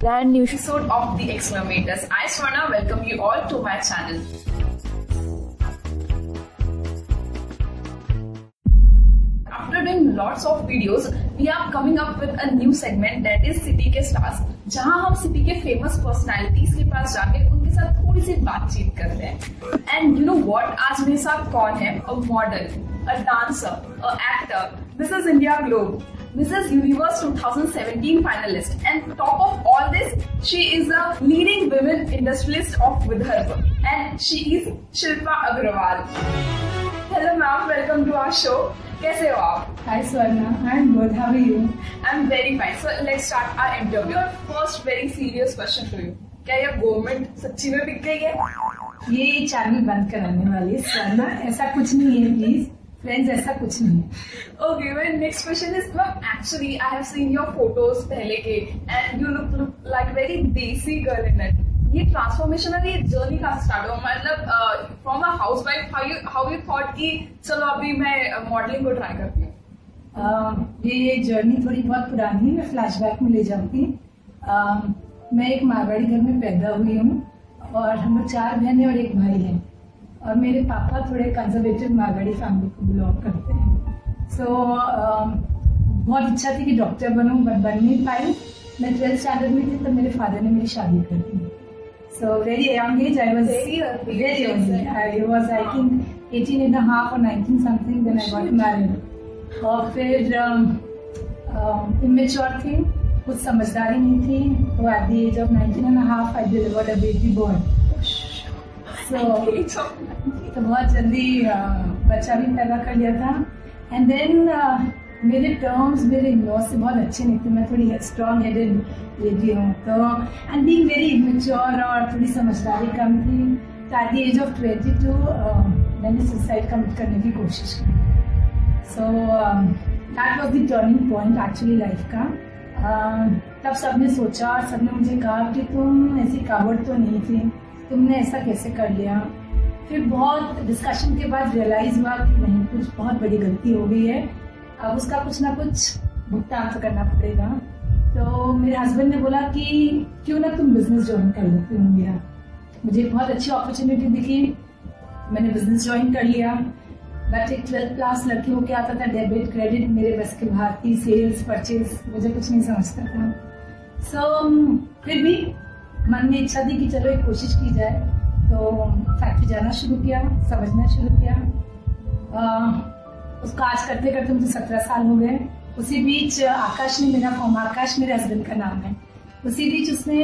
brand new episode of The Exclamators. I, Swarna, welcome you all to my channel. After doing lots of videos, we are coming up with a new segment that is City के Stars, जहां हम city के famous personalities के पास जाके उनके साथ थोड़ी सी बातचीत करते हैं. एंड यू नो व्हाट, आज मेरे साथ कौन है? A model, a dancer, a actor, Mrs India globe, Mrs. Universe 2017 finalist, and top of all this, she is a leading women industrialist of Vidarbha, and she is Shilpa Agrawal. Hello ma'am, welcome to our show. कैसे हो आप? Hi Swarna, I'm good. How are you? I'm very fine. So let's start our interview. Our first very serious question to you. क्या ये government सच्ची में बिक गई है? ये चैनल बंद कराने वाली है Swarna, ऐसा कुछ नहीं है प्लीज. फ्रेंड्स, ऐसा कुछ नहीं है. Okay, my next question is, ma'am, actually I have seen your photos पहले के, and you look like very desi girl in it. ये ट्रांसफॉर्मेशन और ये जर्नी कहाँ से स्टार्ट हुआ? मतलब from a housewife how you thought कि चलो अभी मैं मॉडलिंग को ट्राई करती हूँ? ये जर्नी थोड़ी बहुत पुरानी है, मैं फ्लैशबैक में ले जाऊंगी. मैं एक मारवाड़ी घर में पैदा हुई हूँ और हम लोग 4 बहनें और 1 भाई हैं. और मेरे पापा थोड़े कंजर्वेटिव मारवाड़ी फैमिली को बिलोंग करते हैं. सो बहुत इच्छा थी कि डॉक्टर बनूं, बट बन नहीं पाई. मैं 12th स्टैंडर्ड में थी तब मेरे फादर ने मेरी शादी कर दी. So very young age, I was very young. I was I think 18 and a half or 19 something when I got married. और फिर इमेच्योर थी, कुछ समझदारी नहीं थी. तो at the age of 19 and a half I delivered a baby boy. तो बहुत जल्दी बच्चा भी पैदा कर लिया था. एंड देन मेरे टर्म्स मेरे इन-लॉज से बहुत अच्छे नहीं थे. मैं थोड़ी स्ट्रॉन्ग हेडेड लेडी हूँ, तो एंड बीइंग वेरी इमेच्योर और थोड़ी समझदारी कम थी. तो एट द एज ऑफ 22 मैंने सुसाइड कमिट करने की कोशिश की. So that was the turning point actually life का. तब सबने सोचा, सबने मुझे कहा कि तुम ऐसी कावड़ तो नहीं थी, तुमने ऐसा कैसे कर लिया. फिर बहुत डिस्कशन के बाद रियलाइज हुआ कि नहीं, कुछ बहुत बड़ी गलती हो गई है, अब उसका कुछ ना कुछ भुगतान तो करना पड़ेगा. तो मेरे हस्बैंड ने बोला कि क्यों ना तुम बिजनेस ज्वाइन कर लेती हो मेरा. मुझे बहुत अच्छी अपॉर्चुनिटी दिखी, मैंने बिजनेस ज्वाइन कर लिया. बट एक 12th क्लास लड़की होकर आता था, डेबिट क्रेडिट मेरे बस के बाहर थी, सेल्स परचेज मुझे कुछ नहीं समझता था. सो फिर भी मन में इच्छा थी कि चलो एक कोशिश की जाए. तो फैक्ट्री जाना शुरू किया, समझना शुरू किया. उसको आज करते करते मुझे 17 साल हो गए. उसी बीच आकाश ने मेरा फॉर्म, आकाश मेरे हस्बैंड का नाम है, उसी बीच उसने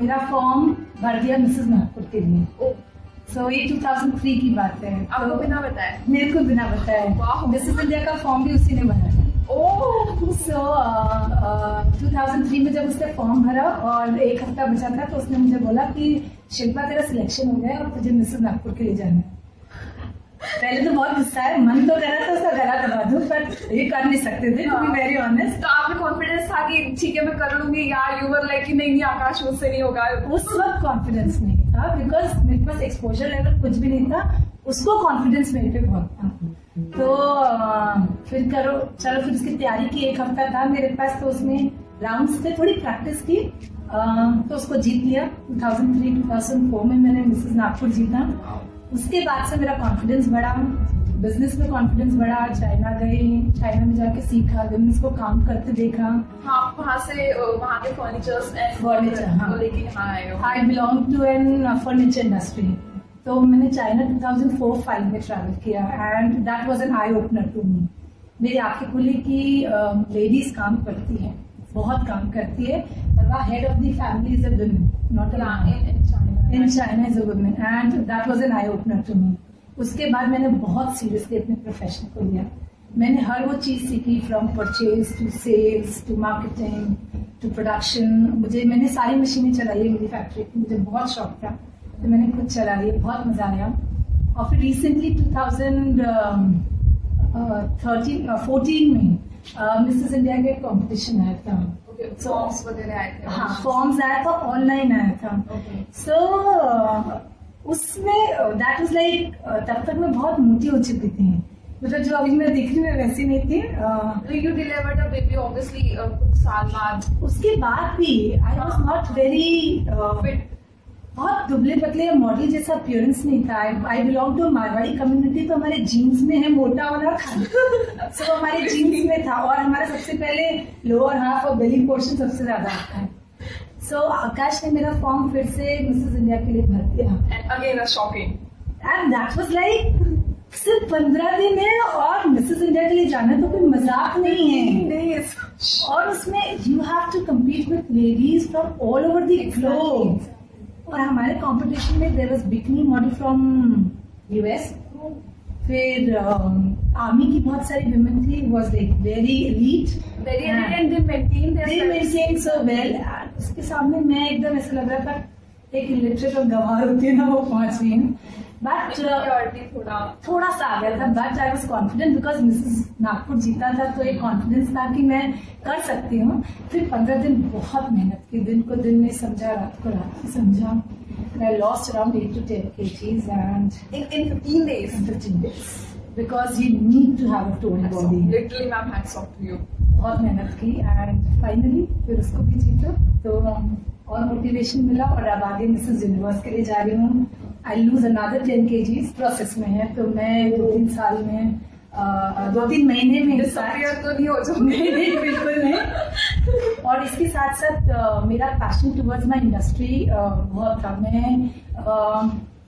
मेरा फॉर्म भर दिया मिसेस नागपुर के लिए. सो ये 2003 की बात है. आपको बिना बताया? मेरे को बिना बताया. मिसेस इंडिया का फॉर्म भी उसी ने भरा. सो 2003 में जब उसने फॉर्म भरा और 1 हफ्ता बचा था, तो उसने मुझे बोला कि शिल्पा तेरा सिलेक्शन हो गया और तुझे मिसेस नागपुर के लिए जाना है. पहले तो बहुत गुस्सा है, मन तो करा था उसका गला दबा दूं, पर ये कर नहीं सकते थे, टू बी वेरी ऑनेस्ट. तो आप में कॉन्फिडेंस था कि ठीक है मैं कर लूंगी, या यू वर लाइक कि नहीं आकाश मुझसे नहीं होगा? उस वक्त कॉन्फिडेंस नहीं था, बिकॉज मेरे पास एक्सपोजर लेवल कुछ भी नहीं था. उसको कॉन्फिडेंस मेरे पे बहुत था. तो फिर करो चलो, फिर उसकी तैयारी की. 1 हफ्ता था मेरे पास, तो उसमें राउंड्स थे, थोड़ी प्रैक्टिस की, तो उसको जीत लिया. 2003-2004 में मैंने मिसेस नागपुर जीता. उसके बाद से मेरा कॉन्फिडेंस बढ़ा, बिजनेस में कॉन्फिडेंस बढ़ा. चाइना गई, चाइना में जाके सीखा, बिजनेस को काम करते देखा. हाँ, वहाँ से वहाँ के फर्नीचर लेके यहाँ आए हो. I belong to an furniture industry. तो मैंने चाइना 2004-05 में ट्रैवल किया, and that was an eye opener to me. मेरी आंखें खुली कि लेडीज काम करती है, बहुत काम करती है. Head of the family is a woman, not in China is a woman, and that was an eye opener to me. उसके बाद मैंने बहुत सीरियसली अपने प्रोफेशन को लिया. मैंने हर वो चीज सीखी, from purchase to sales to marketing to production. मैंने सारी मशीनें चलाई है मेरी फैक्ट्री की. मुझे बहुत शौक था, तो मैंने खुद चला लिया, बहुत मजा आया. और फिर रिसेंटली 2014 में मिसेस इंडिया का कंपटीशन आया था. फॉर्म्स वगैरह आए थे? हाँ, फॉर्म्स आया था, ऑनलाइन आया था. सो उसमें दैट वाज लाइक, तब तक मैं बहुत मोटी हो चुकी थी. मतलब जो अभी मैं दिख रही हूँ मैं वैसी नहीं थी। You delivered a baby obviously कुछ साल बाद। उसके बाद भी I was not very fit, बहुत दुबले पतले या मॉडल जैसा अपीयरेंस नहीं था। I belong to Marwari community, तो हमारे जीन्स में है मोटा होना सब हमारे जीन्स में था, और हमारा सबसे पहले लोअर हाफ और बेली पोर्शन सबसे ज्यादा आता है। सो आकाश ने मेरा फॉर्म फिर से मिसेस इंडिया के लिए भर दिया, and again a shocking, and that was like सिर्फ 15 दिन है और मिसेस इंडिया के लिए जाना तो कोई मजाक नहीं है। और उसमें you have to compete with ladies from all over the globe, और हमारे कंपटीशन में there was bikini model from US, फिर आर्मी की बहुत सारी विमेन थी, was like very elite, very elegant, they maintained so well। उसके सामने मैं एकदम ऐसा लग रहा था एक इलिटरेट और गंवार होती है ना, वो पहुंच गई हूँ। बट थोड़ा सा आ गया था, but I was confident because Mrs Nagpur जीता था, तो एक कॉन्फिडेंस था कि मैं कर सकती हूँ। फिर 15 दिन बहुत मेहनत की, दिन को दिन नहीं समझा, रात को रात ही समझा। I lost around 8 to 10 kgs and in 15 days. In 15 days, because you need to have a toned body. Literally, ma'am, hats off to you. बहुत मेहनत की एंड फाइनली फिर उसको भी जीता, तो और मोटिवेशन मिला, और अब आगे मिसेस यूनिवर्स के लिए जा रही हूँ। I lose another 10 kgs, process में है, तो मैं 2-3 साल में 2-3 महीने में डिसअपीयर तो नहीं हो जाऊंगी। नहीं, बिल्कुल नहीं। और इसके साथ साथ मेरा पैशन टुवर्ड्स माय इंडस्ट्री बहुत था। मैं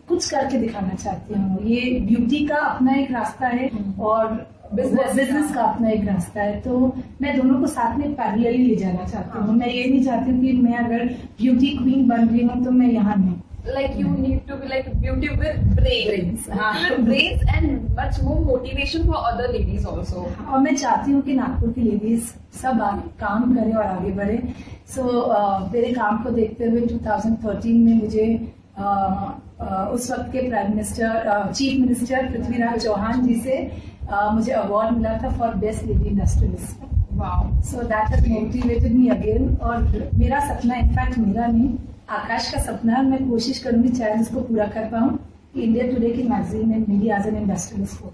कुछ करके दिखाना चाहती हूँ। ये ब्यूटी का अपना एक रास्ता है और बिजनेस का अपना एक रास्ता है, तो मैं दोनों को साथ में पैरेलली ले जाना चाहती हूँ। मैं ये नहीं चाहती हूँ कि मैं अगर ब्यूटी क्वीन बन रही हूँ तो मैं यहाँ नहीं, like you need to be like beauty with brains, with brains and much more motivation for other ladies also. और मैं चाहती हूँ कि नागपुर की लेडीज सब काम करें और आगे बढ़े। सो मेरे काम को देखते हुए 2013 में मुझे उस वक्त के prime minister chief minister Prithviraj Chauhan ji से मुझे अवार्ड मिला था for best lady industrialist. So that has motivated me again. और मेरा सपना, इनफैक्ट मेरा नहीं, आकाश का सपना है, मैं कोशिश करूंगी शायद इसको पूरा कर पाऊँ, इंडिया टुडे की मैगजीन में मेरी एज एन इंडस्ट्रियलिस्ट हो।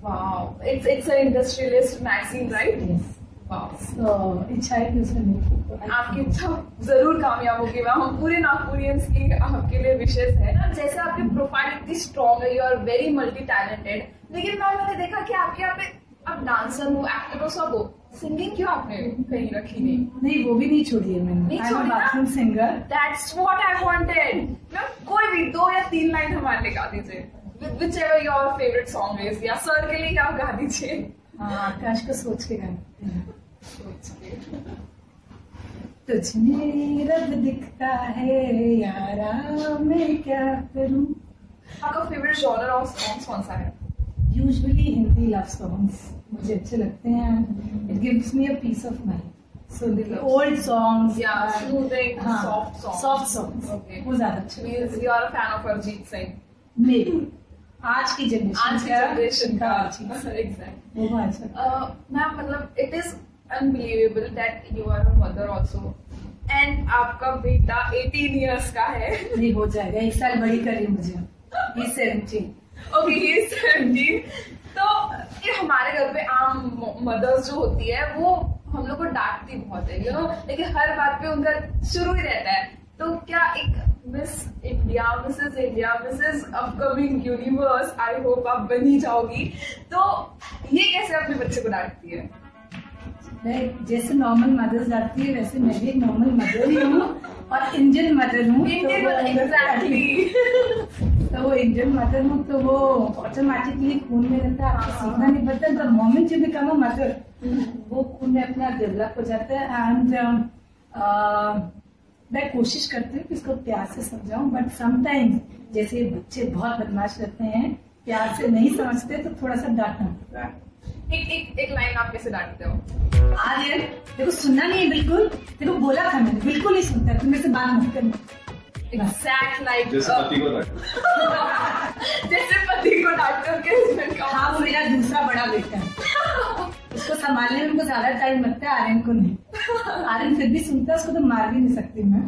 Wow, it's an industrialist magazine, right? Yes. Wow. So इच्छा है कि उसमें मेरी आपकी इच्छा जरूर कामयाब होगी मैम। हम पूरे नागपुरियंस की आपके लिए विशेष है ना। जैसे आपकी प्रोफाइल इतनी स्ट्रॉन्ग है, you are very multi talented, लेकिन मैम मैंने देखा कि आपके यहाँ पे अब डांसर हो, एक्टर हो, सब हो, सिंगिंग क्यों आपने कहीं रखी नहीं? नहीं, वो भी नहीं छोड़ी है मैंने। नहीं छोड़ी ना? Bathroom singer. That's what I wanted। Ma'am कोई भी 2 या 3 लाइन हमारे लिए गा दीजिए, whichever your favorite song is, या सर के लिए आप गा दीजिए। हाँ, आकाश को सोच के गाना। सोच के। तुझमें रब दिखता है यारा, मैं क्या करूं। आपका फेवरेट जॉनर ऑफ सॉन्ग्स कौन सा है? यूजुअली हिंदी लव सॉन्ग्स मुझे अच्छे लगते हैं। It gives me a peace of mind. So the old songs, soothing, soft songs, वो ज्यादा अच्छे। You are a fan of Arijit Singh? मेरी आज की जनरेशन का एग्जैक्ट वो अच्छा। मैम मतलब it is unbelievable that you are a mother also, and आपका बेटा 18 इयर्स का है। नहीं, हो जाएगा, 1 साल बड़ी करिए मुझे। He's 17। Okay, he is 17। तो ये हमारे घर पे आम मदर्स जो होती है वो हम लोग को डांटती बहुत है, यू नो, लेकिन हर बात पे उनका शुरू ही रहता है। तो क्या एक miss India, Mrs India, Mrs upcoming universe, I hope आप बनी जाओगी, तो ये कैसे अपने बच्चे को डांटती है? जैसे नॉर्मल मदर्स डांटती है वैसे मैं भी एक नॉर्मल मदर ही हूँ और इंडियन मदर हूँ। एग्जैक्टली। तो वो इंडियन मदर हूँ तो वो ऑटोमेटिकली खून में रहता है, आपको सीखना नहीं पड़ता। The moment you become a mother वो खून में अपना डेवलप हो जाता है। एंड मैं कोशिश करती हूँ कि इसको प्यार से समझाऊं, बट समटाइम्स जैसे बच्चे बहुत बदमाश रहते हैं, प्यार से नहीं समझते तो थोड़ा सा डांटना पड़ता है। एक लाइन आप कैसे डांटते हो? आर्यन देखो, सुनना नहीं है बिल्कुल, देखो बोला था मैंने, बिल्कुल नहीं सुनता, तुम मेरे से बात मत करना। Exact like जैसे पति को डांटो। जैसे पति को डांटो। हाँ, वो मेरा दूसरा बड़ा बेटा है, उसको संभालने में हमको ज्यादा टाइम लगता है, आर्यन को नहीं। आर्यन फिर भी सुनता है, उसको तो मार भी नहीं सकती मैं।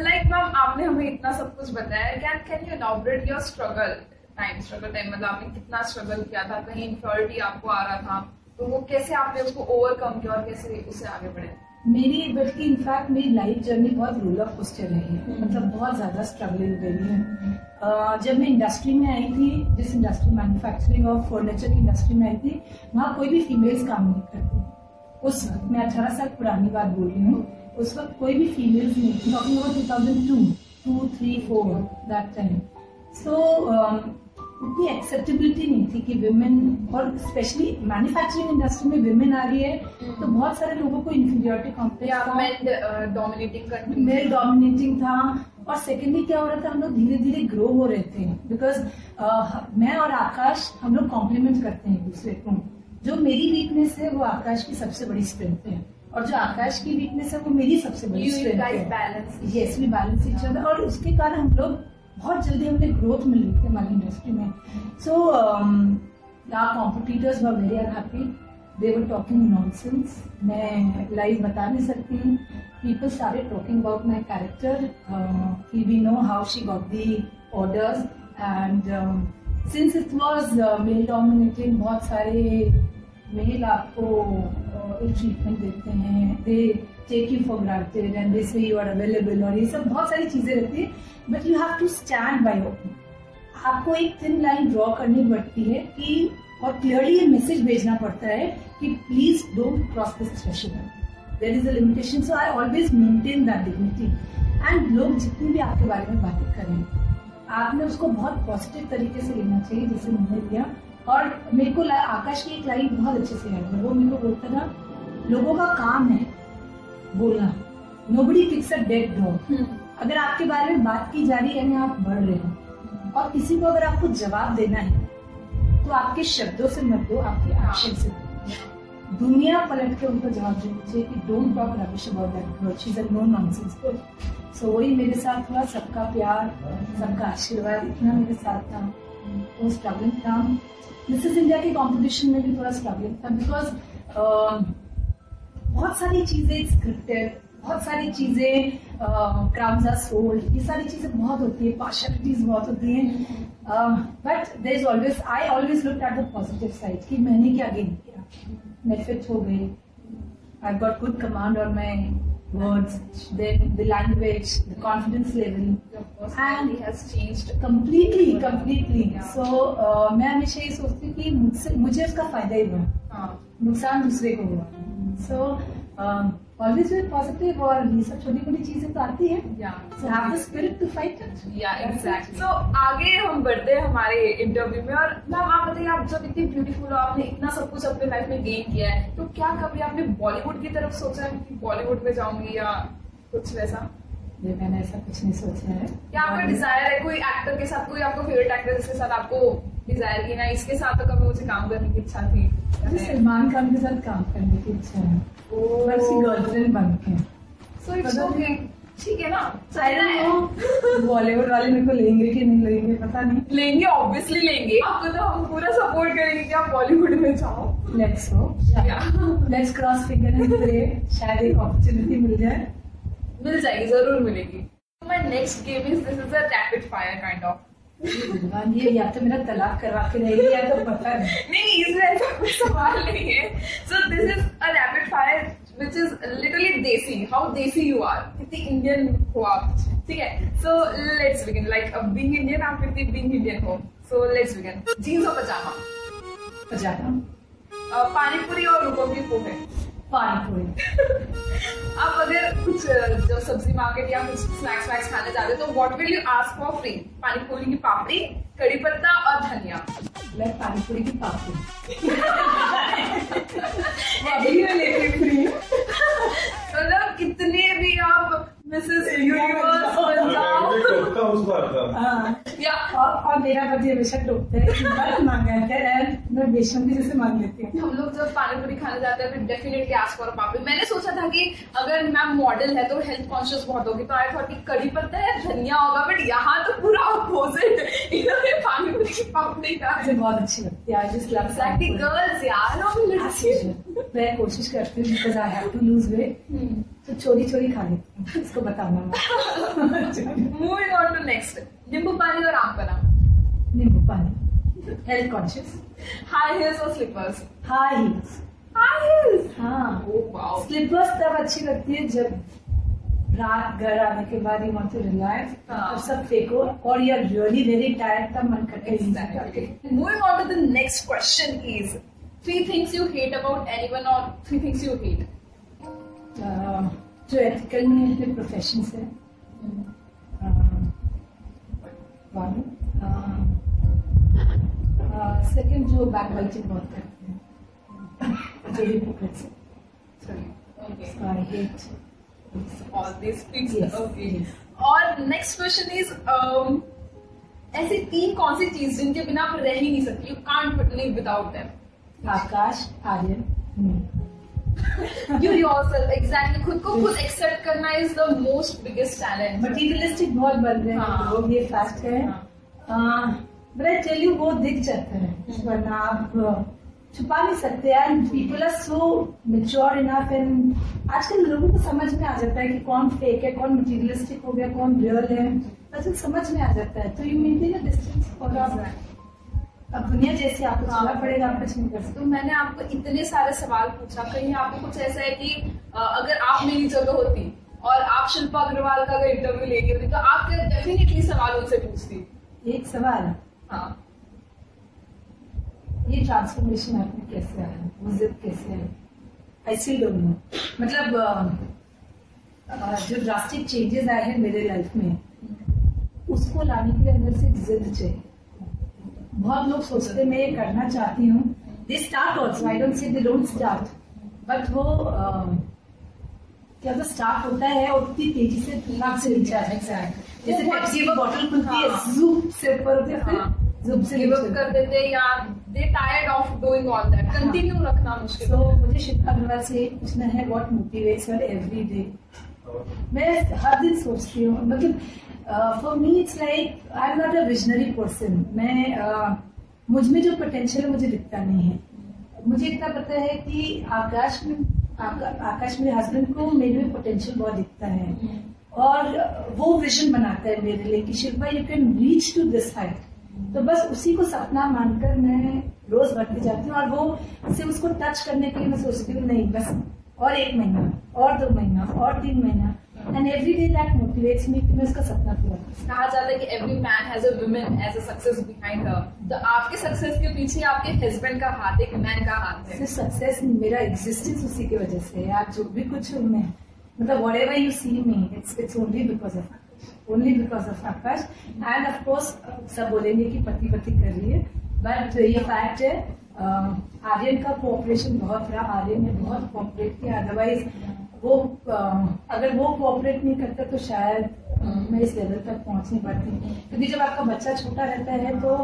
लाइक मैम आपने हमें इतना सब कुछ बताया, can you elaborate your struggle time, struggle time, मतलब आपने कितना स्ट्रगल किया था, कहीं इंफ्योरिटी आपको आ रहा था, तो वो कैसे आपने उसको ओवरकम किया और कैसे उससे आगे बढ़े? मेरी बल्कि इनफैक्ट मेरी लाइफ जर्नी बहुत रोलर कोस्टर रही है, मतलब बहुत ज्यादा स्ट्रगलिंग रही है। जब मैं इंडस्ट्री में आई थी, जिस इंडस्ट्री मैन्युफैक्चरिंग और फर्नीचर की इंडस्ट्री में आई थी, वहाँ कोई भी फीमेल्स काम नहीं करती। उस वक्त मैं 18 साल पुरानी बात बोल रही हूँ, उस वक्त कोई भी फीमेल्स नहीं थी, टॉकिंग अबाउट 2002, 3, 4 दैट टाइम। सो उतनी एक्सेप्टेबिलिटी नहीं थी कि विमेन, और स्पेशली मैन्युफैक्चरिंग इंडस्ट्री में विमेन आ रही है तो बहुत सारे लोगों को इंफीरियरिटी कॉम्प्लेक्स था, मेल डोमिनेटिंग था। और सेकेंडली क्या हो रहा था, हम लोग धीरे धीरे ग्रो हो रहे थे, बिकॉज मैं और आकाश हम लोग कॉम्प्लीमेंट करते हैं एक दूसरे को। जो मेरी वीकनेस है वो आकाश की सबसे बड़ी स्ट्रेंथ है, और जो आकाश की वीकनेस है वो मेरी सबसे बड़ी स्ट्रेंथ है। Yes, we balance each other, और उसके कारण हम लोग बहुत जल्दी हमने ग्रोथ मिल रही थी हमारी इंडस्ट्री में। So our competitors were very unhappy, they were talking nonsense. मैं लाइव बता नहीं सकती हूँ। People started talking about my character, कि we know how she got the orders, and since it was male dominating, बहुत सारे male आपको एक ट्रीटमेंट देते हैं, they take you for granted and they say you are available, और ये सब बहुत सारी चीजें रहती है। But you have to stand by your, आपको एक थिन लाइन ड्रॉ करनी पड़ती है कि, और क्लियरली ये मैसेज भेजना पड़ता है कि please don't cross this threshold, there is a limitation. So I always maintain that dignity. And लोग जितनी भी आपके बारे में बातें करें, आपने उसको बहुत पॉजिटिव तरीके से लेना चाहिए, जैसे मैंने लिया। और मेरे को आकाश की एक लाइन बहुत अच्छे से याद है, वो मेरे को बोलता था, लोगों का काम है बोलना, nobody kicks a dead dog. अगर आपके बारे में बात की जा रही है ना, आप बढ़ रहे हो, और किसी को अगर आपको जवाब देना है तो आपके शब्दों से मत दो, आपके एक्शन से दो। दुनिया पलट के उनको जवाब दीजिए कि don't talk rubbish about that girl, she is a no nonsense girl. So वही मेरे साथ हुआ, सबका प्यार, सबका आशीर्वाद इतना मेरे साथ था। वो स्ट्रगलिंग था, मिसेस इंडिया के कंपटीशन में भी थोड़ा स्ट्रगलिंग था, बिकॉज बहुत सारी चीजें स्क्रिप्टेड, बहुत सारी चीजें क्राउड्स आर सोल्ड, ये सारी चीजें बहुत होती है, पार्शियलिटीज बहुत होती हैं। But there is always, I always looked at the positive side कि मैंने क्या गेन किया, मैं फिट हो गई, I got good command on my words, then the language, the confidence level, and it has changed completely. So मैं हमेशा ये सोचती हूँ कि मुझे उसका फायदा ही हुआ, नुकसान दूसरे को हुआ। So always be positive, और ये सब छोटी छोटी चीजें तो आती है। So have the spirit to fight it. Yeah, exactly. So आगे हम बढ़ते हैं हमारे इंटरव्यू में, और मैम आप बताइए, आप जब इतनी ब्यूटीफुल हो, आपने इतना सब कुछ अपने लाइफ में गेन किया है, तो क्या कभी आपने बॉलीवुड की तरफ सोचा है कि बॉलीवुड में जाऊंगी या कुछ वैसा? ये मैंने ऐसा कुछ नहीं सोचा है। क्या आपका डिजायर है कोई एक्टर के साथ, कोई आपको फेवरेट एक्टर जिसके साथ आपको डिजायर की ना, इसके साथ तो कभी मुझे काम करने की इच्छा थी? सलमान खान के साथ काम करने की इच्छा है, गर्लफ्रेंड बन के। सो इट्स ओके, ठीक है ना? बॉलीवुड वाले मेरे को लेंगे कि नहीं लेंगे पता नहीं। लेंगे, ऑब्वियसली लेंगे आपको, तो हम पूरा सपोर्ट करेंगे कि आप बॉलीवुड में जाओ। Let's go, let's cross finger and pray, शायद एक अपॉर्चुनिटी मिल जाए। मिल जाएगी, जरूर मिलेगी। My next game is, this is a rapid fire kind of. ये या तो मेरा तलाक करवा के रहेगी या तो पता नहीं, इसमें ऐसा कोई सवाल नहीं है। So this is a rapid fire which is literally desi, how desi you are, कितनी इंडियन हो आप, ठीक है? So let's begin, like being Indian, आप कितनी being Indian हो? So let's begin. जीन्स और पजामा? पजामा। पानीपुरी और रुपम की पोहे? पानीपुरी। आप अगर कुछ जो सब्जी मार्केट या कुछ स्नैक्स खाने जाते तो what will you ask for free? Panipuri की पापड़ी, कड़ी पत्ता और धनिया? मैं पानीपुरी की पापड़ी। अभी मैं लेती फ्री। मतलब कितने भी आप मिसेस यूनिवर्स बन जाओ, और मेरा पति हमेशा टोकता है कि बस मांगा है, मैं बेशम की जैसे मांग लेती हूँ। हम लोग जब पानीपुरी खाने जाते हैं तो डेफिनेटली आस्क फॉर पापड़ी। मैंने सोचा था कि अगर मैम मॉडल है तो हेल्थ कॉन्शियस बहुत होगी, तो आई थॉट कि कड़ी पत्ता है धनिया होगा, बट यहाँ तो पूरा अपोजिट, इन्होंने पानीपुरी की पापड़ी का। मुझे बहुत अच्छी लगती है, गर्ल्स यार, मैं कोशिश करती हूँ because I have to lose weight, तो चोरी खा लेती हूँ, इसको बताना। मूविंग ऑन टू नेक्स्ट, नींबू पानी और आम पन्ना? नींबू पानी, हेल्थ कॉन्शियस। हाई हील्स और slippers? High heels. High heels? हाँ। वाओ। स्लीपर्स तब अच्छी लगती है जब रात घर आने के बाद यू वांट टू रिलैक्स, हाँ। तब सब फेंको और you are really very tired, तब मन करता है Exactly. Moving on to the next question is 3 things you hate about anyone or 3 things you hate. जो एथिकल नहीं है अपने प्रोफेशन से, सेकंड जो बैकबाइटिंग बहुत करते हैं, जो hypocrites हैं। Okay. So I hate All these things. Yes. Okay. Yes. और next question is ऐसी 3 कौन सी चीज जिनके बिना आप रह ही नहीं सकते? You can't live without them. Akash, Aryan, You yourself, exactly. खुद को खुद एक्सेप्ट करना is the most biggest challenge. Materialistic बहुत बन रहे हैं हाँ. लोग, ये फैक्ट है. बट आई टेल यू वो दिख जाता है, वरना आप छुपा नहीं सकते. And people are so mature enough, and आजकल लोगों को समझ में आ जाता है कि कौन फेक है, कौन मटीरियलिस्टिक हो गया, कौन रियल है. आजकल समझ में आ जाता है, तो यू मेंटेन अ डिस्टेंस. और अब दुनिया जैसे आपको चलना पड़ेगा, आप कुछ नहीं कर सकते. तो मैंने आपको इतने सारे सवाल पूछा, कहीं आपको कुछ ऐसा है कि अगर आप मेरी जगह होती और आप शिल्पा अग्रवाल का अगर इंटरव्यू ले रही होती तो आप डेफिनेटली सवाल उनसे पूछती? एक सवाल, हाँ, ये ट्रांसफॉर्मेशन आप में कैसे आया, वो जिद कैसे है? I still don't know. मतलब जो ड्रास्टिक चेंजेस आए हैं मेरे लाइफ में, उसको लाने के लिए अंदर से जिद चाहिए. बहुत लोग सोचते मैं ये करना चाहती हूँ, they start also, I don't say they don't start, but वो क्या तो स्टार्ट होता है और उतनी तेजी से दिमाग से नीचे आ जाता है. जैसे पेप्सी की बोतल खुलती है, ज़ूप से ऊपर होती है, फिर ज़ूप से गिव अप कर देते हैं या they tired of doing all that. Continue रखना मुश्किल. तो मुझे शिल्पा अग्रवाल से पूछना है, what motivates her every day. मैं हर दिन सोचती हूँ, मतलब for me it's like I am not a visionary person. मैं मुझ में जो पोटेंशियल है मुझे दिखता नहीं है. मुझे इतना पता है कि आकाश मेरे हस्बैंड को मेरे में पोटेंशियल बहुत दिखता है, और वो विजन बनाता है मेरे लिए कि Shilpa you can reach to this height. तो बस उसी को सपना मानकर मैं रोज बढ़ती जाती हूँ, और वो सिर्फ उसको टच करने के लिए मैं सोचती हूँ नहीं बस और 1 महीना और 2 महीना और 3 महीना. And every day that motivates me कि मैं उसका सपना पूरा करूं. कहा जाता है कि every man has a woman as a success behind her. तो आपके सक्सेस के पीछे आपके हस्बैंड का हाथ, एक मैन का हाथ है. सिर्फ सक्सेस, मेरा एग्जिस्टेंस उसी की वजह से. यार जो भी कुछ हूँ मैं, मतलब whatever you see me, it's only because of Akash. And of course सब बोलेंगे कि पति कर रही है, बट ये फैक्ट है. आर्यन का कोऑपरेशन बहुत रहा. आर्यन ने बहुत कोऑपरेट किया, अदरवाइज वो अगर वो कोऑपरेट नहीं करता तो शायद मैं इस लेवल तक पहुंच नहीं पाती. क्योंकि जब आपका बच्चा छोटा रहता है तो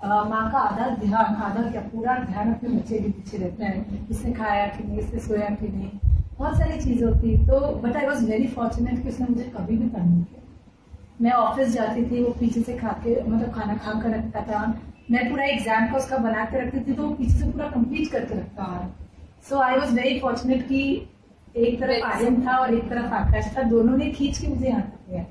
माँ का पूरा ध्यान अपने बच्चे के पीछे रहता है. इसने खाया कि नहीं, इसने सोया कि नहीं, बहुत सारी चीज होती. तो but I was very fortunate कि उसने मुझे कभी भी तंग नहीं किया. मैं ऑफिस जाती थी, वो पीछे से खा के, मतलब खाना खा कर रखता था. मैं पूरा एग्जाम का उसका बना के रखती थी, तो वो पीछे से पूरा कंप्लीट करके रखता था. सो आई वॉज वेरी फॉर्चुनेट कि एक तरफ आर्यन था और एक तरफ आकाश था. दोनों ने खींच के मुझे यहाँ तक लिया.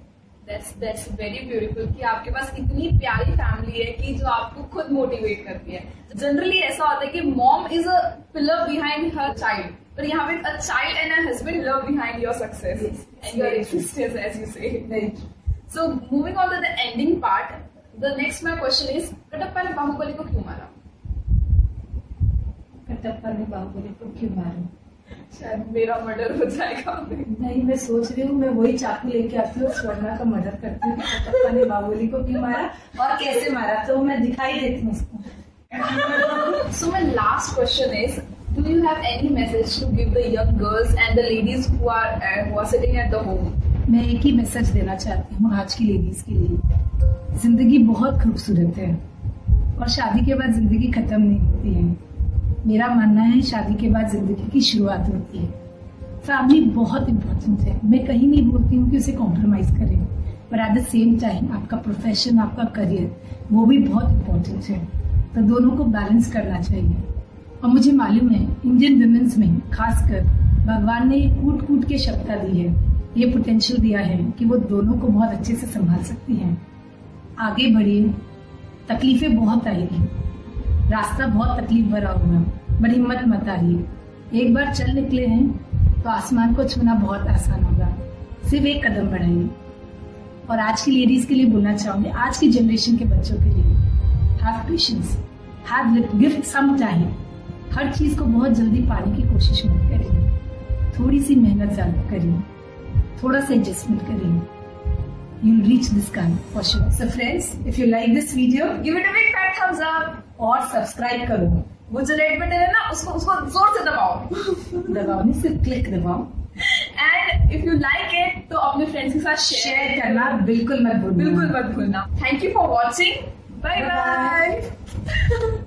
That's very beautiful कि आपके पास इतनी प्यारी फैमिली है कि जो आपको खुद मोटिवेट करती है. जनरली ऐसा होता है कि mom is a pillar behind हर चाइल्ड, पर यहाँ पे a child and a husband love behind your success and your existence as you say. So moving on to the ending part, the next my question is, Kattappa ने बाहुबली को क्यों मारा? कटप्पा ने बाहुबली को क्यों मारा? शायद मेरा मर्डर हो जाएगा. नहीं, मैं सोच रही हूँ मैं वही चाकू लेके आती हूँ, स्वर्णा का मर्डर करती हूँ. कटप्पा ने बाहुबली को क्यों मारा और कैसे मारा, तो मैं दिखाई देती हूँ उसको. So my last question is, do you have any message to give the young girls and the ladies who are sitting at the home? मैं एक ही मैसेज देना चाहती हूँ आज की लेडीज के लिए. जिंदगी बहुत खूबसूरत है और शादी के बाद जिंदगी खत्म नहीं होती है. मेरा मानना है शादी के बाद जिंदगी की शुरुआत होती है. फैमिली बहुत इम्पोर्टेंट है. मैं कहीं नहीं बोलती हूँ कि उसे कॉम्प्रोमाइज करें, पर एट द सेम टाइम आपका प्रोफेशन, आपका करियर, वो भी बहुत इम्पोर्टेंट है. तो दोनों को बैलेंस करना चाहिए. और मुझे मालूम है इंडियन वुमेन्स में खासकर भगवान ने कूट कूट के क्षमता दी है, ये पोटेंशियल दिया है कि वो दोनों को बहुत अच्छे से संभाल सकती हैं. आगे बढ़िए, तकलीफें बहुत आएगी, रास्ता बहुत तकलीफ भरा होगा, बट हिम्मत मत हारिए। एक बार चल निकले हैं तो आसमान को छूना बहुत आसान होगा, सिर्फ एक कदम बढ़ाइए। और आज की लेडीज के लिए बोलना चाहूंगी, आज की जनरेशन के बच्चों के लिए, have patience, have give some time. हर चीज को बहुत जल्दी पाने की कोशिश मत करिए, थोड़ी सी मेहनत ज्यादा करिए, थोड़ा सा एडजस्टमेंट करिए, you'll reach this goal for sure. So friends, if you like this video, Give it a big fat thumbs up. और सब्सक्राइब करो। वो जो रेड बटन है ना, उसको जोर से दबाओ। दबाओ नहीं, सिर्फ क्लिक दबाओ। And if you like it तो अपने फ्रेंड्स के साथ शेयर करना बिल्कुल मत भूलना। बिल्कुल मत भूलना। Thank you for watching. Bye bye.